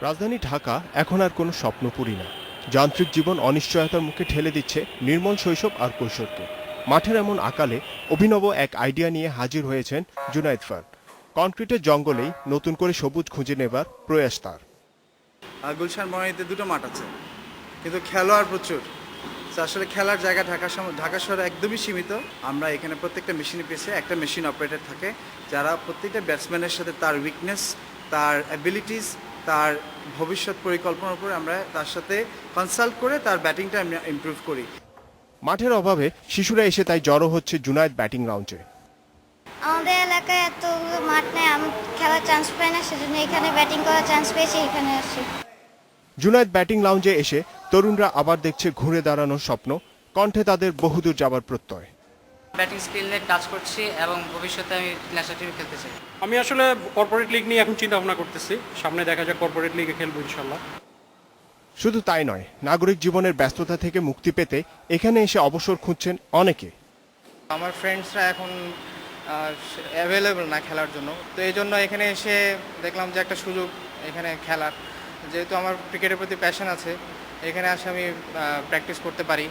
রাজধানী ঢাকা এখন আর কোনো স্বপ্নপুরী না। যান্ত্রিক জীবন অনিশ্চয়তার মুখে ঠেলে দিচ্ছে নির্মল শৈশব আর কৈশোরকে। মাঠের এমন আকালে অভিনব এক আইডিয়া নিয়ে হাজির হয়েছেন জুনায়েদ ফার। কনক্রিটের জঙ্গলেই নতুন করে সবুজ খুঁজে নেবার প্রয়াস তার। গুলশান বনানীতে দুটো মাঠ আছে, কিন্তু খেলোয়াড় প্রচুর। তো আসলে খেলার জায়গা ঢাকা শহরে একদমই সীমিত। আমরা এখানে প্রত্যেকটা মেশিনের পিছিয়ে একটা মেশিন অপারেটর থাকে, যারা প্রত্যেকটা ব্যাটসম্যানের সাথে তার উইকনেস, তার অ্যাবিলিটিস, তার ভবিষ্যৎ পরিকল্পনার উপরে আমরা তার সাথে কনসাল্ট করে তার ব্যাটিংটা আমরা ইমপ্রুভ করি। মাঠের অভাবে শিশুরা এসে তাই জড়ো হচ্ছে জুনায়েদ ব্যাটিং রাউন্ডে। আমাদের এলাকায় এত মাঠ নেই, আমি খেলার চান্স পাই না, সেজন্য এখানে ব্যাটিং করার চান্স পেয়েছি, এখানে আসি। জুনায়েদ ব্যাটিং লাউঞ্জে এসে তরুণরা আবার দেখছে ঘুরে দাঁড়ানোর স্বপ্ন, কণ্ঠে তাদের বহুদূর যাবার প্রত্যয়। ব্যাটিং স্কিল নিয়ে কাজ করছি এবং ভবিষ্যতে আমি ন্যাশনাল টিমে খেলতে চাই। আমি আসলে কর্পোরেট লিগ নিয়ে এখন চিন্তা ভাবনা করতেছি, সামনে দেখা যাক কর্পোরেট লিগে খেলবো ইনশাল্লাহ। শুধু তাই নয়, নাগরিক জীবনের ব্যস্ততা থেকে মুক্তি পেতে এখানে এসে অবসর খুঁজছেন অনেকে। আমার ফ্রেন্ডসরা এখন অ্যাভেলেবল না খেলার জন্য, তো এই জন্য এখানে এসে দেখলাম যে একটা সুযোগ এখানে খেলার, যেহেতু আমার ক্রিকেটের প্রতি প্যাশন আছে, এখানে আসে আমি প্র্যাকটিস করতে পারি।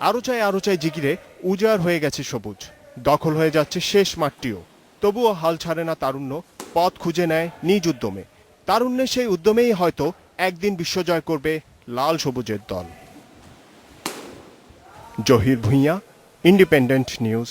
আরো চাই জিগিরে উজাড় হয়ে গেছে সবুজ, দখল হয়ে যাচ্ছে শেষ মাঠটিও। তবুও হাল ছাড়ে না তারুণ্য, পথ খুঁজে নেয় নিজ উদ্যমে। তারুণ্যের সেই উদ্যমেই হয়তো একদিন বিশ্বজয় করবে লাল সবুজের দল। Zahir Bhuiyan, independent news.